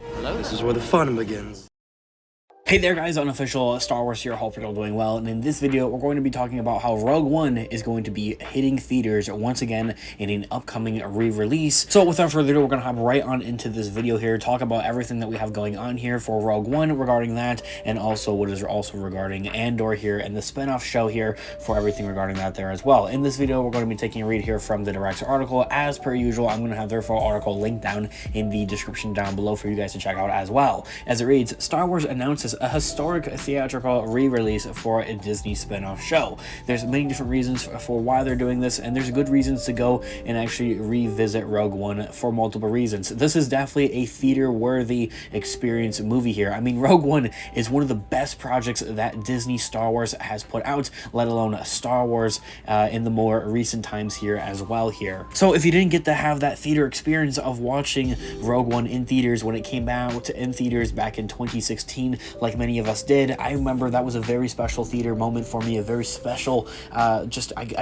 Hello, this is where the fun begins. Hey there guys, Unofficial Star Wars here, hope you're all doing well, and in this video we're going to be talking about how Rogue One is going to be hitting theaters once again in an upcoming re-release. So without further ado, we're going to hop right on into this video here, talk about everything that we have going on here for Rogue One regarding that, and also what is also regarding Andor here and the spin-off show here for everything regarding that there as well. In this video we're going to be taking a read here from the director's article. As per usual, I'm going to have their full article linked down in the description down below for you guys to check out as well. As it reads, Star Wars announces a historic theatrical re-release for a Disney spin-off show. There's many different reasons for why they're doing this, and there's good reasons to go and actually revisit Rogue One for multiple reasons. This is definitely a theater-worthy experience movie here. I mean, Rogue One is one of the best projects that Disney Star Wars has put out, let alone Star Wars in the more recent times here as well here. So if you didn't get to have that theater experience of watching Rogue One in theaters when it came out in theaters back in 2016, like many of us did, I remember that was a very special theater moment for me, a very special I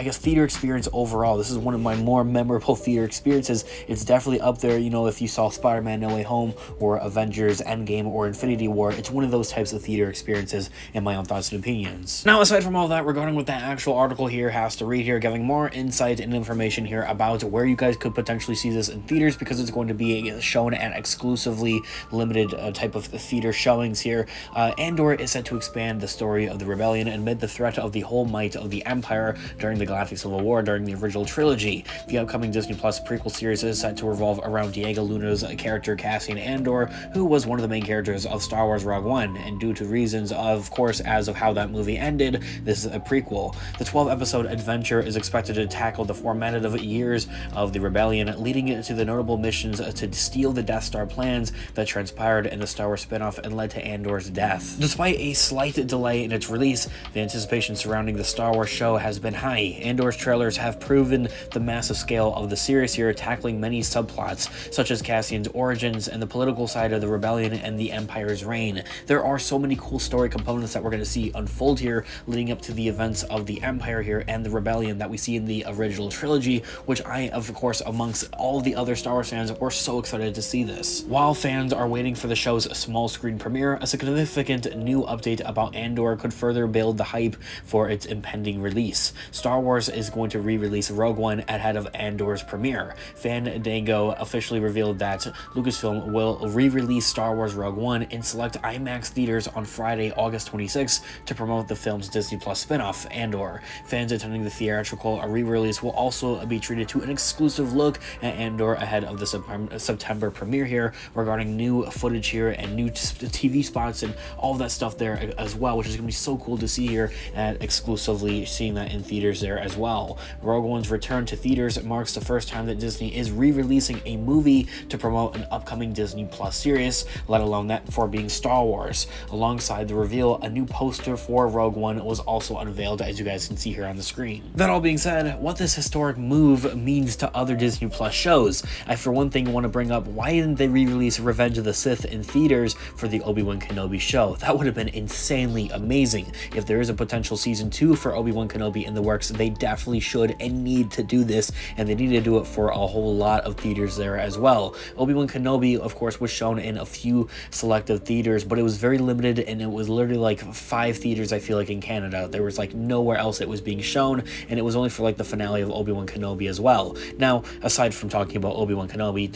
guess theater experience overall. This is one of my more memorable theater experiences. It's definitely up there, you know, if you saw Spider-Man No Way Home or Avengers Endgame or Infinity War, it's one of those types of theater experiences in my own thoughts and opinions. Now, aside from all that, regarding what that actual article here has to read here, giving more insight and information here about where you guys could potentially see this in theaters, because it's going to be shown at exclusively limited type of theater showings here. Andor is set to expand the story of the rebellion amid the threat of the whole might of the Empire during the Galactic Civil War during the original trilogy. The upcoming Disney Plus prequel series is set to revolve around Diego Luna's character Cassian Andor, who was one of the main characters of Star Wars Rogue One, and due to reasons, of course, as of how that movie ended, this is a prequel. The 12-episode adventure is expected to tackle the formative years of the rebellion, leading it to the notable missions to steal the Death Star plans that transpired in the Star Wars spin-off and led to Andor's death. Despite a slight delay in its release, the anticipation surrounding the Star Wars show has been high. Andor's trailers have proven the massive scale of the series here, tackling many subplots, such as Cassian's origins and the political side of the rebellion and the Empire's reign. There are so many cool story components that we're going to see unfold here, leading up to the events of the Empire here and the rebellion that we see in the original trilogy, which I, of course, amongst all the other Star Wars fans, were so excited to see this. While fans are waiting for the show's small screen premiere, a significant new update about Andor could further build the hype for its impending release. Star Wars is going to re-release Rogue One ahead of Andor's premiere. Fandango officially revealed that Lucasfilm will re-release Star Wars Rogue One in select IMAX theaters on Friday, August 26th to promote the film's Disney Plus spin-off, Andor. Fans attending the theatrical re-release will also be treated to an exclusive look at Andor ahead of the September premiere here, regarding new footage here and new TV spots and all of that stuff there as well, which is going to be so cool to see here, and exclusively seeing that in theaters there as well. Rogue One's return to theaters marks the first time that Disney is re-releasing a movie to promote an upcoming Disney Plus series, let alone that for being Star Wars. Alongside the reveal, a new poster for Rogue One was also unveiled, as you guys can see here on the screen. That all being said, what this historic move means to other Disney Plus shows, I for one thing want to bring up, why didn't they re-release Revenge of the Sith in theaters for the Obi-Wan Kenobi show? That would have been insanely amazing. If there is a potential season 2 for Obi-Wan Kenobi in the works, they definitely should and need to do this, and they need to do it for a whole lot of theaters there as well. Obi-Wan Kenobi, of course, was shown in a few selective theaters, but it was very limited, and it was literally like 5 theaters, I feel like, in Canada. There was like nowhere else it was being shown, and it was only for like the finale of Obi-Wan Kenobi as well. Now, aside from talking about Obi-Wan Kenobi,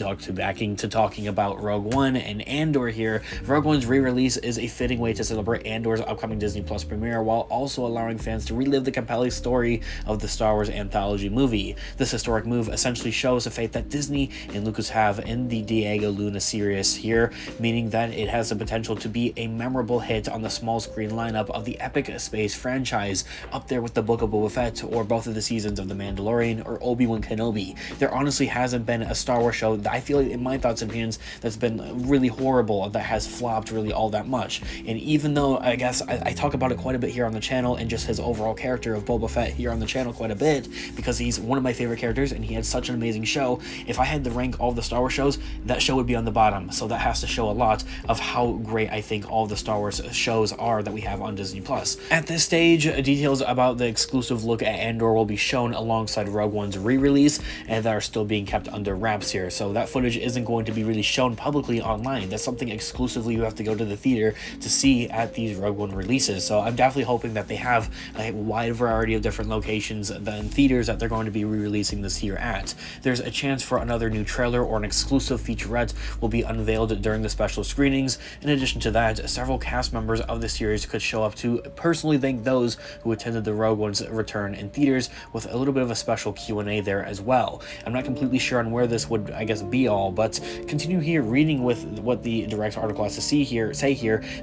talking about Rogue One and Andor here, Rogue One's re-release is a fitting way to celebrate Andor's upcoming Disney Plus premiere, while also allowing fans to relive the compelling story of the Star Wars anthology movie. This historic move essentially shows the faith that Disney and Lucas have in the Diego Luna series here, meaning that it has the potential to be a memorable hit on the small screen lineup of the epic space franchise, up there with the Book of Boba Fett or both of the seasons of The Mandalorian or Obi-Wan Kenobi. There honestly hasn't been a Star Wars show that I feel like, in my thoughts and opinions, that's been really horrible, that has flopped really all that much. much. And even though I guess I talk about it quite a bit here on the channel, and just his overall character of Boba Fett here on the channel quite a bit, because he's one of my favorite characters and he had such an amazing show, if I had to rank all the Star Wars shows, that show would be on the bottom. So that has to show a lot of how great I think all the Star Wars shows are that we have on Disney+. At this stage, details about the exclusive look at Andor will be shown alongside Rogue One's re-release, and that are still being kept under wraps here. So that footage isn't going to be really shown publicly online. That's something exclusively you have to go to the theater to see at these Rogue One releases. So I'm definitely hoping that they have a wide variety of different locations and theaters that they're going to be re-releasing this year at. There's a chance for another new trailer or an exclusive featurette will be unveiled during the special screenings. In addition to that, several cast members of the series could show up to personally thank those who attended the Rogue One's return in theaters, with a little bit of a special Q&A there as well. I'm not completely sure on where this would, I guess, be all, but continue here reading with what the direct article has to say here,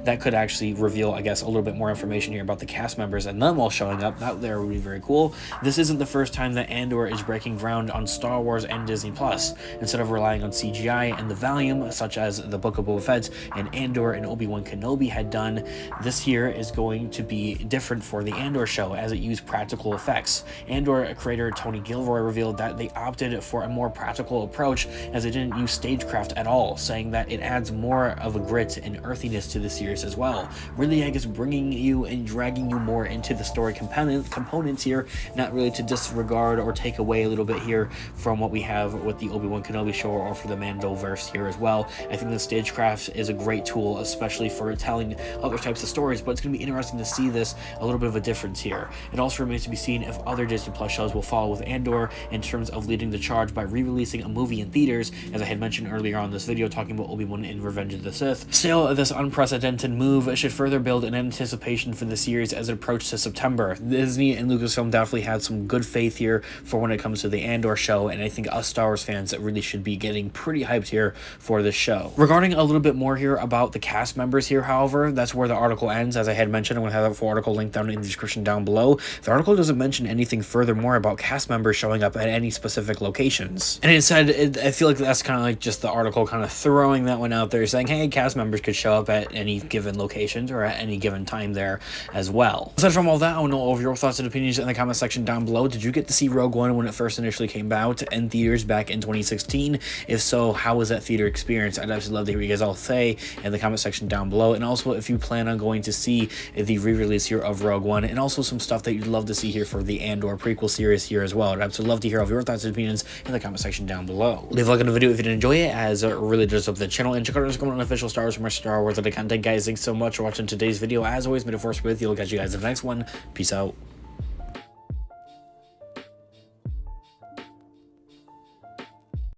that could actually reveal, I guess, a little bit more information here about the cast members and them all showing up. That there would be very cool. This isn't the first time that Andor is breaking ground on Star Wars and Disney+. Instead of relying on CGI and the volume, such as the Book of Boba Fett and Andor and Obi-Wan Kenobi had done, this year is going to be different for the Andor show, as it used practical effects. Andor creator Tony Gilroy revealed that they opted for a more practical approach, as it didn't use stagecraft at all, saying that it adds more of a grit and earthiness to the series as well. Really, I guess, bringing you and dragging you more into the story components here, not really to disregard or take away a little bit here from what we have with the Obi-Wan Kenobi show or for the Mandoverse here as well. I think the stagecraft is a great tool, especially for telling other types of stories, but it's going to be interesting to see this a little bit of a difference here. It also remains to be seen if other Disney Plus shows will follow with Andor in terms of leading the charge by re-releasing a movie in theaters, as I had mentioned earlier on this video talking about Obi-Wan in Revenge of the Sith. Still, this unprecedented move should further build an anticipation for the series as it approaches September. Disney and Lucasfilm definitely had some good faith here for when it comes to the Andor show, and I think us Star Wars fans really should be getting pretty hyped here for this show. Regarding a little bit more here about the cast members here, however, that's where the article ends. As I had mentioned, I'm going to have that full article linked down in the description down below. The article doesn't mention anything further more about cast members showing up at any specific locations. And instead, I feel like that's kind of like just the article kind of throwing that one out there, saying, hey, cast members could show up at any given locations or at any given time there as well. Aside from all that, I want to know all of your thoughts and opinions in the comment section down below. Did you get to see Rogue One when it first initially came out in theaters back in 2016? If so, how was that theater experience? I'd absolutely love to hear what you guys all say in the comment section down below. And also, if you plan on going to see the re-release here of Rogue One, and also some stuff that you'd love to see here for the Andor prequel series here as well. I'd absolutely love to hear all of your thoughts and opinions in the comment section down below. Leave a like on the video if you did enjoy it, as it really does up the channel, and check out our official Star Wars from our Star Wars content, guys. Thanks so much for watching today's video. As always, may the Force be with you. I'll catch you guys in the next one. Peace out.